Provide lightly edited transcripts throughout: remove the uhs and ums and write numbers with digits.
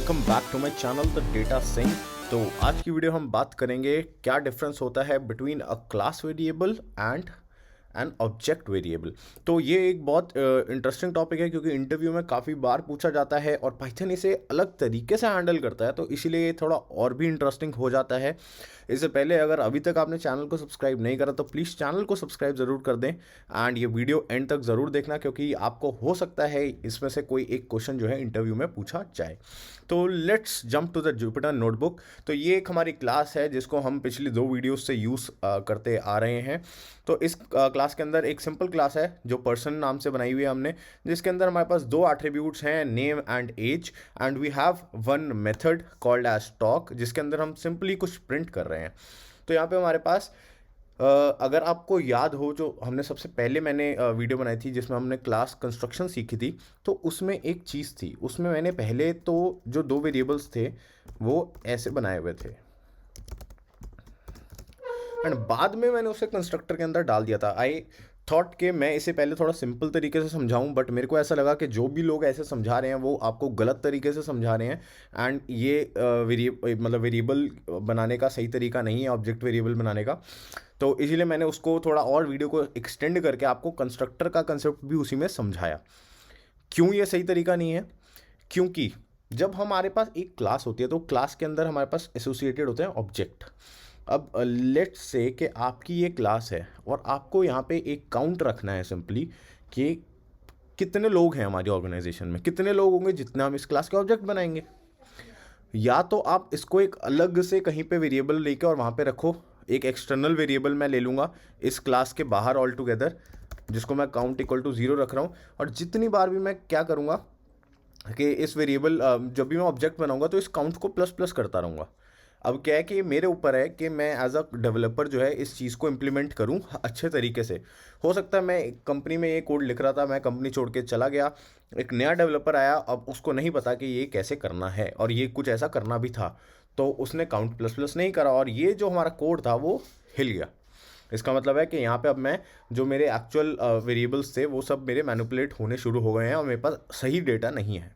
Welcome back to my channel the data Singh. तो आज की वीडियो हम बात करेंगे क्या डिफरेंस होता है between a class variable and an object variable. तो ये एक बहुत इंटरेस्टिंग टॉपिक है क्योंकि इंटरव्यू में काफ़ी बार पूछा जाता है और पाइथन इसे अलग तरीके से हैंडल करता है, तो इसीलिए ये थोड़ा और भी इंटरेस्टिंग हो जाता है। इससे पहले अगर अभी तक आपने चैनल को सब्सक्राइब नहीं करा तो प्लीज़ चैनल को सब्सक्राइब ज़रूर कर दें एंड ये वीडियो एंड तक ज़रूर देखना क्योंकि आपको हो सकता है इसमें से कोई एक क्वेश्चन जो है इंटरव्यू में पूछा जाए। तो let's jump to the Jupyter notebook. तो ये एक हमारी क्लास है जिसको हम पिछली 2 वीडियोस से यूज़ करते आ रहे हैं। तो इस क्लास के अंदर एक सिंपल क्लास है जो पर्सन नाम से बनाई हुई है हमने, जिसके अंदर हमारे पास 2 एट्रीब्यूट्स हैं, name and age, and we have one method called age talk जिसके अंदर हम सिंपली कुछ प्रिंट कर रहे हैं। तो यहाँ पे हमारे पास अगर आपको याद हो, जो हमने सबसे पहले मैंने वीडियो बनाई थी जिसमें हमने क्लास कंस्ट्रक्शन सीखी थी, तो उसमें एक चीज़ थी, उसमें मैंने पहले तो जो 2 वेरिएबल्स थे वो ऐसे बनाए हुए थे एंड बाद में मैंने उसे कंस्ट्रक्टर के अंदर डाल दिया था। आई थॉट कि मैं इसे पहले थोड़ा सिंपल तरीके से समझाऊं, बट मेरे को ऐसा लगा कि जो भी लोग ऐसे समझा रहे हैं वो आपको गलत तरीके से समझा रहे हैं एंड ये वेरिएबल बनाने का सही तरीका नहीं है, ऑब्जेक्ट वेरिएबल बनाने का। तो इसीलिए मैंने उसको थोड़ा और वीडियो को एक्सटेंड करके आपको कंस्ट्रक्टर का कंसेप्ट भी उसी में समझाया। क्यों ये सही तरीका नहीं है? क्योंकि जब हमारे पास एक क्लास होती है तो क्लास के अंदर हमारे पास एसोसिएटेड होते हैं ऑब्जेक्ट। अब लेट्स से कि आपकी ये क्लास है और आपको यहाँ पे एक काउंट रखना है सिंपली कि कितने लोग हैं हमारी ऑर्गेनाइजेशन में, कितने लोग होंगे जितने हम इस क्लास के ऑब्जेक्ट बनाएंगे। या तो आप इसको एक अलग से कहीं पे वेरिएबल लेके और वहाँ पे रखो, एक एक्सटर्नल वेरिएबल मैं ले लूँगा इस क्लास के बाहर ऑल टुगेदर, जिसको मैं काउंट इक्वल टू 0 रख रहा हूँ, और जितनी बार भी मैं क्या करूँगा कि इस वेरिएबल जब भी मैं ऑब्जेक्ट बनाऊंगा तो इस काउंट को प्लस प्लस करता रहूँगा। अब क्या है कि मेरे ऊपर है कि मैं एज अ डेवलपर जो है इस चीज़ को इम्प्लीमेंट करूँ अच्छे तरीके से। हो सकता है मैं कंपनी में ये कोड लिख रहा था, मैं कंपनी छोड़ के चला गया, एक नया डेवलपर आया, अब उसको नहीं पता कि ये कैसे करना है और ये कुछ ऐसा करना भी था, तो उसने काउंट प्लस प्लस नहीं करा और ये जो हमारा कोड था वो हिल गया। इसका मतलब है कि यहाँ पे अब मैं जो मेरे एक्चुअल वेरिएबल्स थे वो सब मेरे मैनिपुलेट होने शुरू हो गए हैं और मेरे पास सही डेटा नहीं है।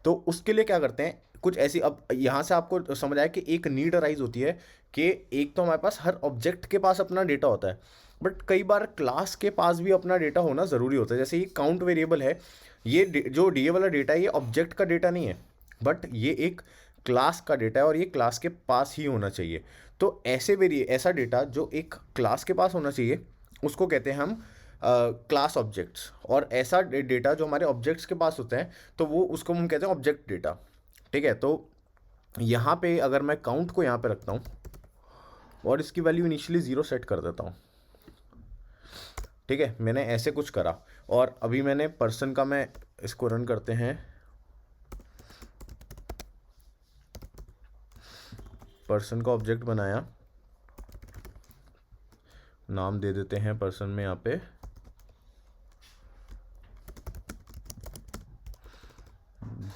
तो उसके लिए क्या करते हैं, कुछ ऐसी, अब यहाँ से आपको समझ आया कि एक नीड अराइज होती है कि एक तो हमारे पास हर ऑब्जेक्ट के पास अपना डेटा होता है, बट कई बार क्लास के पास भी अपना डेटा होना ज़रूरी होता है। जैसे ये काउंट वेरिएबल है, ये जो डी ए वाला डेटा है ये ऑब्जेक्ट का डेटा नहीं है, बट ये एक क्लास का डेटा है और ये क्लास के पास ही होना चाहिए। तो ऐसा डेटा जो एक क्लास के पास होना चाहिए उसको कहते हैं हम क्लास ऑब्जेक्ट्स, और ऐसा डेटा जो हमारे ऑब्जेक्ट्स के पास होते हैं तो वो उसको हम कहते हैं ऑब्जेक्ट डेटा। ठीक है, तो यहाँ पे अगर मैं काउंट को यहाँ पे रखता हूँ और इसकी वैल्यू इनिशियली 0 सेट कर देता हूँ, ठीक है, मैंने ऐसे कुछ करा और अभी मैंने पर्सन का, मैं इसको रन करते हैं, पर्सन का ऑब्जेक्ट बनाया, नाम दे देते हैं पर्सन में, यहाँ पे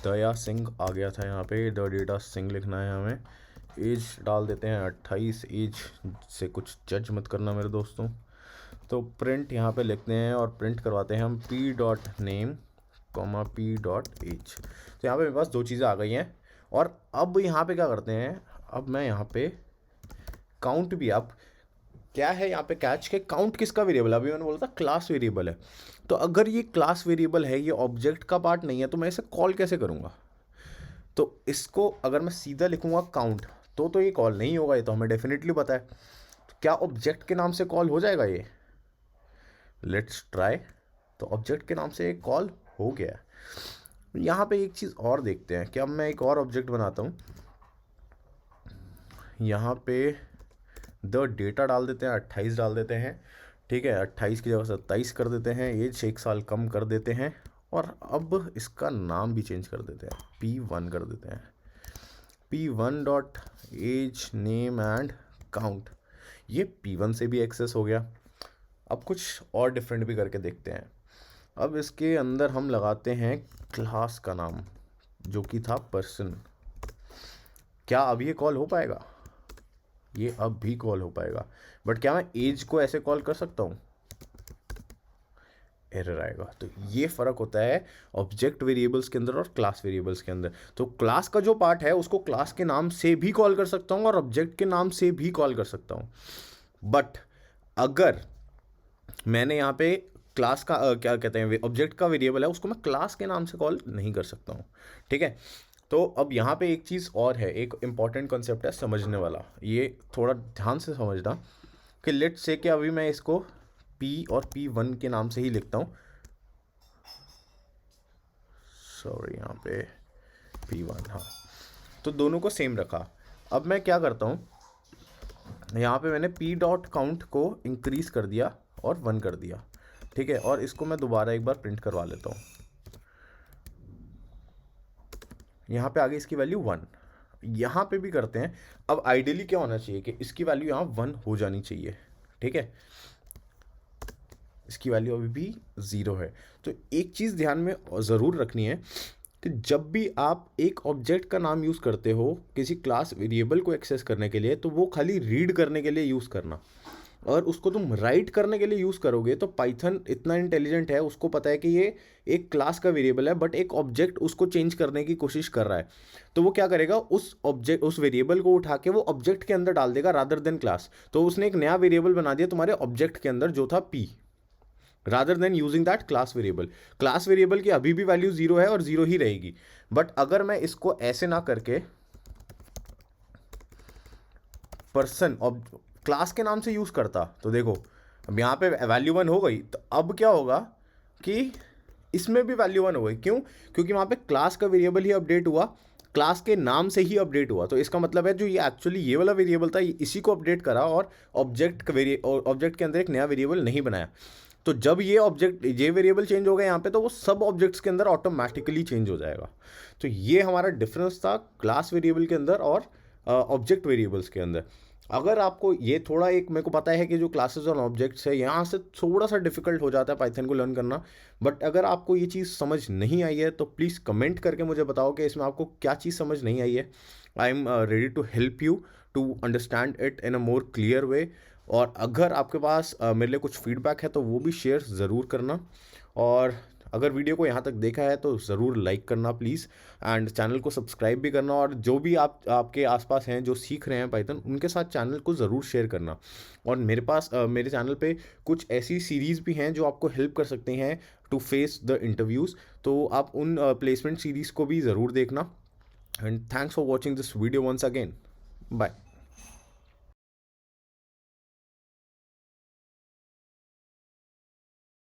दया सिंह आ गया था, यहाँ पे द डेटा सिंह लिखना है हमें, एज डाल देते हैं 28, एज से कुछ जज मत करना मेरे दोस्तों। तो प्रिंट यहाँ पे लिखते हैं और प्रिंट करवाते हैं हम p dot name comma p dot age. तो यहाँ पे मेरे पास 2 चीज़ें आ गई हैं और अब यहाँ पे क्या करते हैं, अब मैं यहाँ पे काउंट भी, अब क्या है यहाँ पे कैच के काउंट किसका वेरिएबल है, अभी मैंने बोला था क्लास वेरिएबल है। तो अगर ये क्लास वेरिएबल है, ये ऑब्जेक्ट का पार्ट नहीं है, तो मैं इसे कॉल कैसे करूँगा? तो इसको अगर मैं सीधा लिखूँगा काउंट तो ये कॉल नहीं होगा, ये तो हमें डेफिनेटली पता है। तो क्या ऑब्जेक्ट के नाम से कॉल हो जाएगा ये? Let's try. तो ऑब्जेक्ट के नाम से एक कॉल हो गया है। यहाँ पे एक चीज़ और देखते हैं कि अब मैं एक और ऑब्जेक्ट बनाता हूँ, यहाँ पे द डेटा डाल देते हैं, 28 डाल देते हैं, ठीक है, 28 की जगह 27 कर देते हैं, एज से 1 साल कम कर देते हैं और अब इसका नाम भी चेंज कर देते हैं, P1 कर देते हैं, P1 dot age name and count. ये P1 से भी एक्सेस हो गया। अब कुछ और डिफरेंट भी करके देखते हैं। अब इसके अंदर हम लगाते हैं क्लास का नाम जो कि था पर्सन। क्या अब ये कॉल हो पाएगा? ये अब भी कॉल हो पाएगा, बट क्या मैं एज को ऐसे कॉल कर सकता हूँ? एरर आएगा। तो ये फ़र्क होता है ऑब्जेक्ट वेरिएबल्स के अंदर और क्लास वेरिएबल्स के अंदर। तो क्लास का जो पार्ट है उसको क्लास के नाम से भी कॉल कर सकता हूँ और ऑब्जेक्ट के नाम से भी कॉल कर सकता हूँ। बट अगर मैंने यहाँ पे क्लास का क्या कहते हैं, ऑब्जेक्ट का वेरिएबल है, उसको मैं क्लास के नाम से कॉल नहीं कर सकता हूँ। ठीक है। तो अब यहाँ पे एक चीज़ और है, एक इंपॉर्टेंट कॉन्सेप्ट है समझने वाला, ये थोड़ा ध्यान से समझना कि लेट से कि अभी मैं इसको P और P1 के नाम से ही लिखता हूँ। सॉरी, यहाँ पे P1, हाँ। तो दोनों को सेम रखा। अब मैं क्या करता हूँ, यहाँ पे मैंने P डॉट काउंट को इंक्रीज कर दिया और 1 कर दिया। ठीक है। और इसको मैं दोबारा एक बार प्रिंट करवा लेता हूँ। यहाँ पे आगे इसकी वैल्यू 1, यहाँ पे भी करते हैं। अब आइडियली क्या होना चाहिए कि इसकी वैल्यू यहाँ 1 हो जानी चाहिए। ठीक है। इसकी वैल्यू अभी भी 0 है। तो एक चीज़ ध्यान में ज़रूर रखनी है कि जब भी आप एक ऑब्जेक्ट का नाम यूज़ करते हो किसी क्लास वेरिएबल को एक्सेस करने के लिए, तो वो खाली रीड करने के लिए यूज़ करना। और उसको तुम राइट करने के लिए यूज़ करोगे तो पाइथन इतना इंटेलिजेंट है, उसको पता है कि ये एक क्लास का वेरिएबल है बट एक ऑब्जेक्ट उसको चेंज करने की कोशिश कर रहा है। तो वो क्या करेगा, उस वेरिएबल को उठा के वो ऑब्जेक्ट के अंदर डाल देगा रादर देन क्लास। तो उसने एक नया वेरिएबल बना दिया तुम्हारे ऑब्जेक्ट के अंदर जो था P, rather than using that class variable. Class variable की अभी भी वैल्यू 0 है और 0 ही रहेगी। बट अगर मैं इसको ऐसे ना करके पर्सन क्लास के नाम से यूज करता, तो देखो अब यहाँ पे वैल्यू 1 हो गई। तो अब क्या होगा कि इसमें भी वैल्यू 1 हो गई। क्यों? क्योंकि वहाँ पे क्लास का वेरिएबल ही अपडेट हुआ, क्लास के नाम से ही अपडेट हुआ। तो इसका मतलब है जो ये एक्चुअली ये वाला वेरिएबल था इसी को अपडेट करा और ऑब्जेक्ट के अंदर एक नया वेरिएबल नहीं बनाया। तो जब ये वेरिएबल चेंज हो गया यहाँ पे, तो वो सब ऑब्जेक्ट्स के अंदर ऑटोमेटिकली चेंज हो जाएगा। तो ये हमारा डिफरेंस था क्लास वेरिएबल के अंदर और ऑब्जेक्ट वेरिएबल्स के अंदर। अगर आपको ये थोड़ा, एक मेरे को पता है कि जो क्लासेस और ऑब्जेक्ट्स है यहाँ से थोड़ा सा डिफिकल्ट हो जाता है पाइथन को लर्न करना, बट अगर आपको ये चीज़ समझ नहीं आई है तो प्लीज़ कमेंट करके मुझे बताओ कि इसमें आपको क्या चीज़ समझ नहीं आई है। I am ready to help you to understand it in a more clear way. और अगर आपके पास मेरे लिए कुछ फीडबैक है तो वो भी शेयर ज़रूर करना। और अगर वीडियो को यहाँ तक देखा है तो ज़रूर लाइक करना प्लीज़, एंड चैनल को सब्सक्राइब भी करना। और जो भी आपके आसपास हैं जो सीख रहे हैं पाइथन, उनके साथ चैनल को ज़रूर शेयर करना। और मेरे चैनल पे कुछ ऐसी सीरीज़ भी हैं जो आपको हेल्प कर सकते हैं टू फेस द इंटरव्यूज़। तो आप उन प्लेसमेंट सीरीज़ को भी ज़रूर देखना। And thanks for watching this video once again. Bye.